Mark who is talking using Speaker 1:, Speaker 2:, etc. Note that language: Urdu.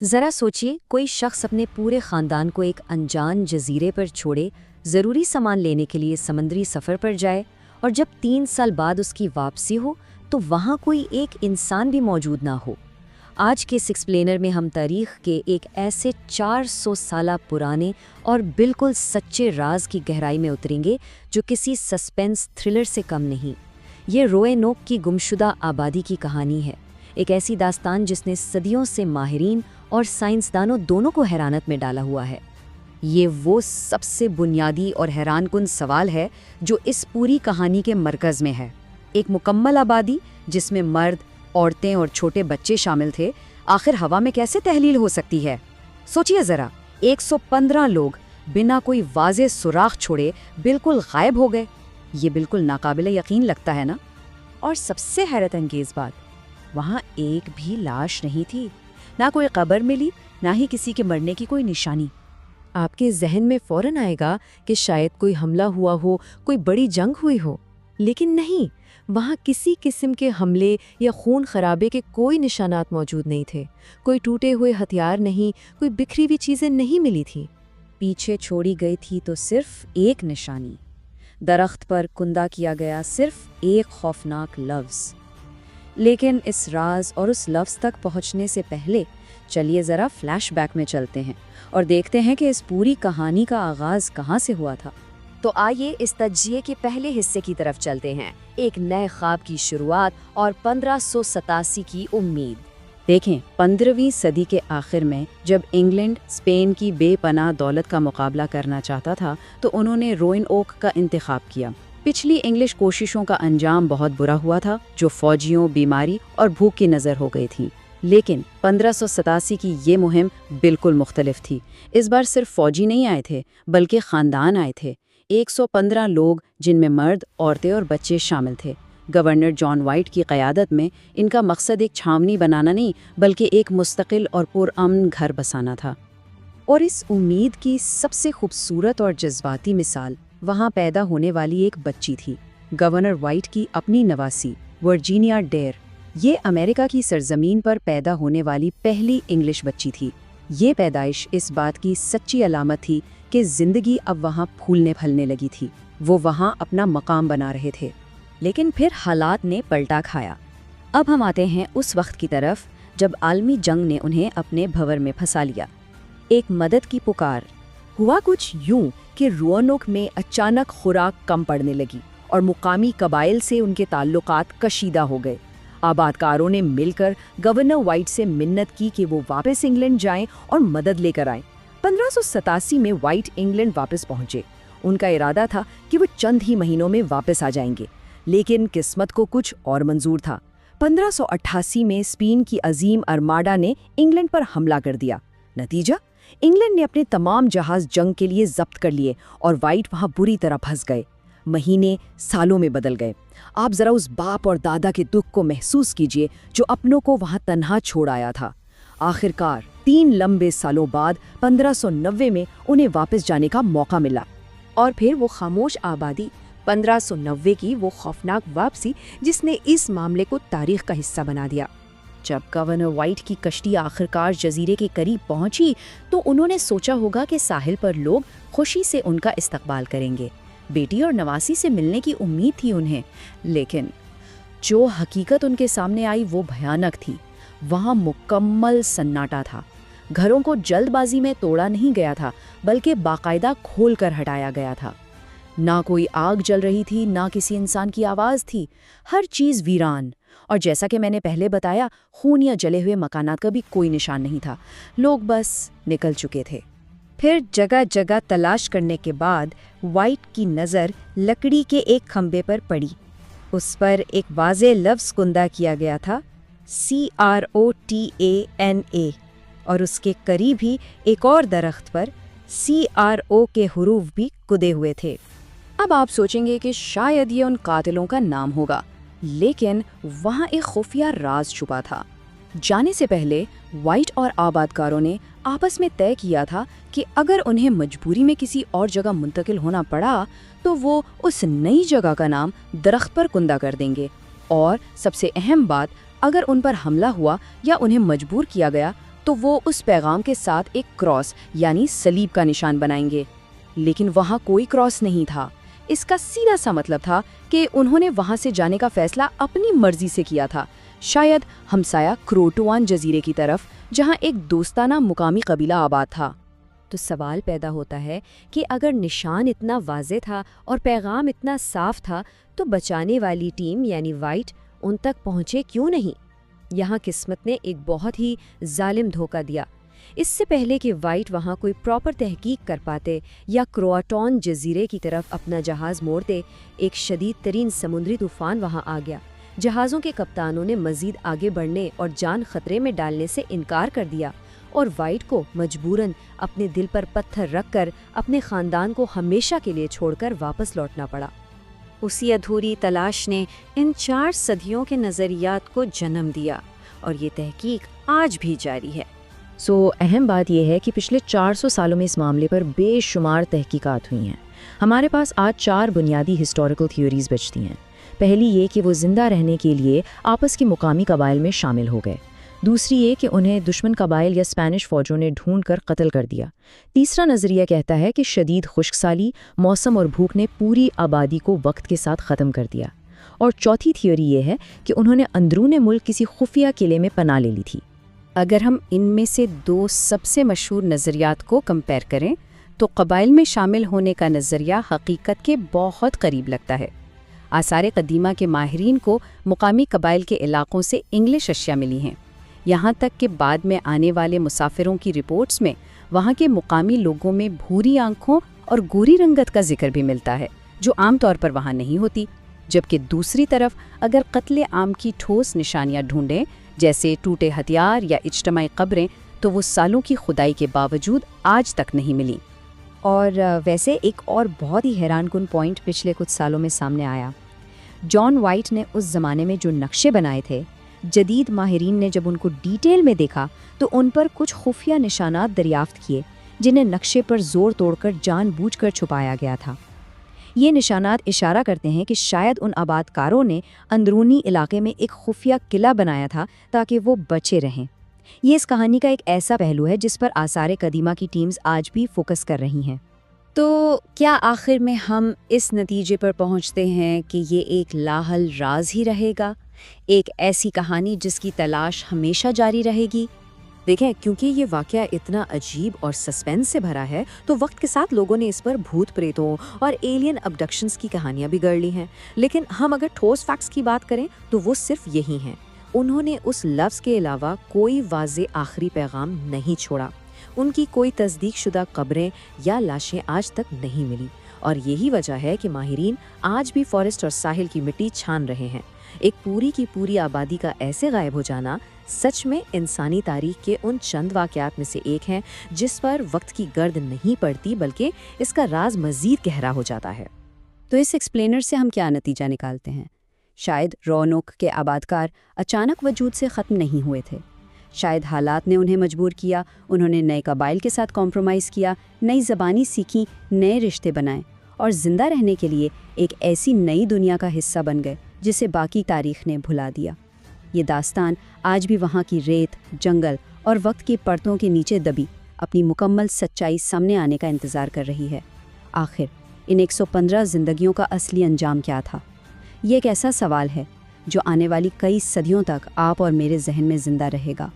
Speaker 1: ذرا سوچیے، کوئی شخص اپنے پورے خاندان کو ایک انجان جزیرے پر چھوڑے ضروری سامان لینے کے لیے سمندری سفر پر جائے، اور جب 3 سال بعد اس کی واپسی ہو تو وہاں کوئی ایک انسان بھی موجود نہ ہو۔ آج کے سکسپلینر میں ہم تاریخ کے ایک ایسے 400 سالہ پرانے اور بالکل سچے راز کی گہرائی میں اتریں گے جو کسی سسپینس تھرلر سے کم نہیں۔ یہ روئینوک کی گمشدہ آبادی کی کہانی ہے، ایک ایسی داستان جس نے صدیوں سے ماہرین اور سائنسدانوں دونوں کو حیرانت میں ڈالا ہوا ہے۔ یہ وہ سب سے بنیادی اور حیران کن سوال ہے جو اس پوری کہانی کے مرکز میں ہے۔ ایک مکمل آبادی جس میں مرد، عورتیں اور چھوٹے بچے شامل تھے، آخر ہوا میں کیسے تحلیل ہو سکتی ہے؟ سوچئے ذرا، 115 لوگ بنا کوئی واضح سراغ چھوڑے بالکل غائب ہو گئے۔ یہ بالکل ناقابل یقین لگتا ہے نا؟ اور سب سے حیرت انگیز بات، وہاں ایک بھی لاش نہیں تھی، نہ کوئی قبر ملی، نہ ہی کسی کے مرنے کی کوئی نشانی۔
Speaker 2: آپ کے ذہن میں فوراً آئے گا کہ شاید کوئی حملہ ہوا ہو، کوئی بڑی جنگ ہوئی ہو، لیکن نہیں، وہاں کسی قسم کے حملے یا خون خرابے کے کوئی نشانات موجود نہیں تھے۔ کوئی ٹوٹے ہوئے ہتھیار نہیں، کوئی بکھری ہوئی چیزیں نہیں ملی تھیں۔
Speaker 1: پیچھے چھوڑی گئی تھی تو صرف ایک نشانی، درخت پر کندہ کیا گیا صرف ایک خوفناک لفظ۔ لیکن اس راز اور اس لفظ تک پہنچنے سے پہلے چلیے ذرا فلیش بیک میں چلتے ہیں اور دیکھتے ہیں کہ اس پوری کہانی کا آغاز کہاں سے ہوا تھا۔ تو آئیے اس تجزیے کے پہلے حصے کی طرف چلتے ہیں، ایک نئے خواب کی شروعات اور 1587 کی امید۔
Speaker 3: دیکھیں، 15ویں صدی کے آخر میں جب انگلینڈ اسپین کی بے پناہ دولت کا مقابلہ کرنا چاہتا تھا تو انہوں نے روئن اوک کا انتخاب کیا۔ پچھلی انگلش کوششوں کا انجام بہت برا ہوا تھا، جو فوجیوں، بیماری اور بھوک کی نظر ہو گئی تھی۔ لیکن 1587 کی یہ مہم بالکل مختلف تھی۔ اس بار صرف فوجی نہیں آئے تھے بلکہ خاندان آئے تھے، 115 لوگ جن میں مرد، عورتیں اور بچے شامل تھے۔ گورنر جان وائٹ کی قیادت میں ان کا مقصد ایک چھاونی بنانا نہیں بلکہ ایک مستقل اور پرامن گھر بسانا تھا۔
Speaker 1: اور اس امید کی سب سے خوبصورت اور جذباتی مثال وہاں پیدا ہونے والی ایک بچی تھی، گورنر وائٹ کی اپنی نواسی ورجینیا ڈیر۔ یہ امریکہ کی سرزمین پر پیدا ہونے والی پہلی انگلش بچی تھی۔ یہ پیدائش اس بات کی سچی علامت تھی کہ زندگی اب وہاں پھولنے پھلنے لگی تھی، وہ وہاں اپنا مقام بنا رہے تھے۔ لیکن پھر حالات نے پلٹا کھایا۔ اب ہم آتے ہیں اس وقت کی طرف جب عالمی جنگ نے انہیں اپنے بھور میں پھنسا لیا۔ ایک مدد کی پکار۔
Speaker 2: ہوا کچھ یوں کہ روئنوک میں اچانک خوراک کم پڑنے لگی اور مقامی قبائل سے ان کے تعلقات کشیدہ ہو گئے۔ آبادکاروں نے مل کر گورنر وائٹ سے منت کی کہ وہ واپس انگلینڈ جائیں اور مدد لے کر آئیں۔ 1587 میں وائٹ انگلینڈ واپس پہنچے۔ ان کا ارادہ تھا کہ وہ چند ہی مہینوں میں واپس آ جائیں گے، لیکن قسمت کو کچھ اور منظور تھا۔ 1588 میں اسپین کی عظیم ارماڈا نے انگلینڈ پر حملہ کر دیا۔ نتیجہ، انگلینڈ نے اپنے تمام جہاز جنگ کے لیے ضبط کر لیے اور وائٹ وہاں بری طرح پھنس گئے۔ مہینے سالوں میں بدل گئے۔ آپ ذرا اس باپ اور دادا کے دکھ کو محسوس کیجئے جو اپنوں کو وہاں تنہا چھوڑ آیا تھا۔ آخرکار 3 لمبے سالوں بعد 1590 میں انہیں واپس جانے کا موقع ملا۔ اور پھر وہ خاموش آبادی، 1590 کی وہ خوفناک واپسی جس نے اس معاملے کو تاریخ کا حصہ بنا دیا۔
Speaker 3: جب گورنر وائٹ کی کشتی آخرکار جزیرے کے قریب پہنچی تو انہوں نے سوچا ہوگا کہ ساحل پر لوگ خوشی سے ان کا استقبال کریں گے، بیٹی اور نواسی سے ملنے کی امید تھی انہیں۔ لیکن جو حقیقت ان کے سامنے آئی وہ بھیانک تھی۔ وہاں مکمل سناٹا تھا۔ گھروں کو جلد بازی میں توڑا نہیں گیا تھا بلکہ باقاعدہ کھول کر ہٹایا گیا تھا۔ نہ کوئی آگ جل رہی تھی، نہ کسی انسان کی آواز تھی، ہر چیز ویران۔ اور جیسا کہ میں نے پہلے بتایا، خون یا جلے ہوئے مکانات کا بھی کوئی نشان نہیں تھا، لوگ بس نکل چکے تھے۔
Speaker 1: پھر جگہ جگہ تلاش کرنے کے بعد وائٹ کی نظر لکڑی کے ایک کھمبے پر پڑی۔ اس پر ایک واضح لفظ کندہ کیا گیا تھا، CROTANA، اور اس کے قریب ہی ایک اور درخت پر CRO کے حروف بھی کدے ہوئے تھے۔
Speaker 3: اب آپ سوچیں گے کہ شاید یہ ان قاتلوں کا نام ہوگا، لیکن وہاں ایک خفیہ راز چھپا تھا۔ جانے سے پہلے وائٹ اور آبادکاروں نے آپس میں طے کیا تھا کہ اگر انہیں مجبوری میں کسی اور جگہ منتقل ہونا پڑا تو وہ اس نئی جگہ کا نام درخت پر کندہ کر دیں گے، اور سب سے اہم بات، اگر ان پر حملہ ہوا یا انہیں مجبور کیا گیا
Speaker 2: تو وہ اس پیغام کے ساتھ ایک کراس یعنی صلیب کا نشان بنائیں گے، لیکن وہاں کوئی کراس نہیں تھا۔ اس کا سیدھا سا مطلب تھا کہ انہوں نے وہاں سے جانے کا فیصلہ اپنی مرضی سے کیا تھا، شاید ہمسایہ کروٹوان جزیرے کی طرف، جہاں ایک دوستانہ مقامی قبیلہ آباد تھا۔
Speaker 1: تو سوال پیدا ہوتا ہے کہ اگر نشان اتنا واضح تھا اور پیغام اتنا صاف تھا تو بچانے والی ٹیم یعنی وائٹ ان تک پہنچے کیوں نہیں؟ یہاں قسمت نے ایک بہت ہی ظالم دھوکہ دیا۔ اس سے پہلے کہ وائٹ وہاں کوئی پراپر تحقیق کر پاتے یا کروٹون جزیرے کی طرف اپنا جہاز موڑتے، ایک شدید ترین سمندری طوفان وہاں آ گیا۔ جہازوں کے کپتانوں نے مزید آگے بڑھنے اور جان خطرے میں ڈالنے سے انکار کر دیا، اور وائٹ کو مجبوراً اپنے دل پر پتھر رکھ کر اپنے خاندان کو ہمیشہ کے لیے چھوڑ کر واپس لوٹنا پڑا۔ اسی ادھوری تلاش نے ان 4 صدیوں کے نظریات کو جنم دیا، اور یہ تحقیق آج بھی جاری ہے۔
Speaker 3: اہم بات یہ ہے کہ پچھلے 400 سالوں میں اس معاملے پر بے شمار تحقیقات ہوئی ہیں۔ ہمارے پاس آج 4 بنیادی ہسٹوریکل تھیوریز بچتی ہیں۔ پہلی یہ کہ وہ زندہ رہنے کے لیے آپس کے مقامی قبائل میں شامل ہو گئے۔ دوسری یہ کہ انہیں دشمن قبائل یا اسپینش فوجوں نے ڈھونڈ کر قتل کر دیا۔ تیسرا نظریہ کہتا ہے کہ شدید خشک سالی، موسم اور بھوک نے پوری آبادی کو وقت کے ساتھ ختم کر دیا۔ اور چوتھی تھیوری یہ ہے کہ انہوں نے اندرون ملک کسی خفیہ قلعے میں پناہ لے لی تھی۔
Speaker 2: اگر ہم ان میں سے 2 سب سے مشہور نظریات کو کمپیئر کریں تو قبائل میں شامل ہونے کا نظریہ حقیقت کے بہت قریب لگتا ہے۔ آثار قدیمہ کے ماہرین کو مقامی قبائل کے علاقوں سے انگلش اشیاء ملی ہیں، یہاں تک کہ بعد میں آنے والے مسافروں کی رپورٹس میں وہاں کے مقامی لوگوں میں بھوری آنکھوں اور گوری رنگت کا ذکر بھی ملتا ہے، جو عام طور پر وہاں نہیں ہوتی۔ جبکہ دوسری طرف اگر قتل عام کی ٹھوس نشانیاں ڈھونڈیں، جیسے ٹوٹے ہتھیار یا اجتماعی قبریں، تو وہ سالوں کی کھدائی کے باوجود آج تک نہیں ملی۔
Speaker 1: اور ویسے ایک اور بہت ہی حیران کن پوائنٹ پچھلے کچھ سالوں میں سامنے آیا۔ جان وائٹ نے اس زمانے میں جو نقشے بنائے تھے، جدید ماہرین نے جب ان کو ڈیٹیل میں دیکھا تو ان پر کچھ خفیہ نشانات دریافت کیے جنہیں نقشے پر زور توڑ کر جان بوجھ کر چھپایا گیا تھا۔ یہ نشانات اشارہ کرتے ہیں کہ شاید ان آباد کاروں نے اندرونی علاقے میں ایک خفیہ قلعہ بنایا تھا تاکہ وہ بچے رہیں۔ یہ اس کہانی کا ایک ایسا پہلو ہے جس پر آثار قدیمہ کی ٹیمز آج بھی فوکس کر رہی ہیں۔ تو کیا آخر میں ہم اس نتیجے پر پہنچتے ہیں کہ یہ ایک لاحل راز ہی رہے گا، ایک ایسی کہانی جس کی تلاش ہمیشہ جاری رہے گی؟
Speaker 2: دیکھیں، کیونکہ یہ واقعہ اتنا عجیب اور سسپینس سے بھرا ہے تو وقت کے ساتھ لوگوں نے اس پر بھوت پریتوں اور ایلین ابڈکشنز کی کہانیاں بھی گڑھ لی ہیں، لیکن ہم اگر ٹھوس فیکٹس کی بات کریں تو وہ صرف یہی ہیں۔ انہوں نے اس لفظ کے علاوہ کوئی واضح آخری پیغام نہیں چھوڑا۔ ان کی کوئی تصدیق شدہ قبریں یا لاشیں آج تک نہیں ملی، اور یہی وجہ ہے کہ ماہرین آج بھی فارسٹ اور ساحل کی مٹی چھان رہے ہیں۔ ایک پوری کی پوری آبادی کا ایسے غائب ہو جانا سچ میں انسانی تاریخ کے ان چند واقعات میں سے ایک ہیں جس پر وقت کی گرد نہیں پڑتی بلکہ اس کا راز مزید گہرا ہو جاتا ہے۔
Speaker 1: تو اس ایکسپلینر سے ہم کیا نتیجہ نکالتے ہیں؟ شاید روانوک کے آبادکار اچانک وجود سے ختم نہیں ہوئے تھے، شاید حالات نے انہیں مجبور کیا، انہوں نے نئے قبائل کے ساتھ کمپرومائز کیا، نئی زبانی سیکھی، نئے رشتے بنائے، اور زندہ رہنے کے لیے ایک ایسی نئی دنیا کا حصہ بن گئے جسے باقی تاریخ نے بھلا دیا۔ یہ داستان آج بھی وہاں کی ریت، جنگل اور وقت کی پرتوں کے نیچے دبی اپنی مکمل سچائی سامنے آنے کا انتظار کر رہی ہے۔ آخر ان 115 زندگیوں کا اصلی انجام کیا تھا؟ یہ ایک ایسا سوال ہے جو آنے والی کئی صدیوں تک آپ اور میرے ذہن میں زندہ رہے گا۔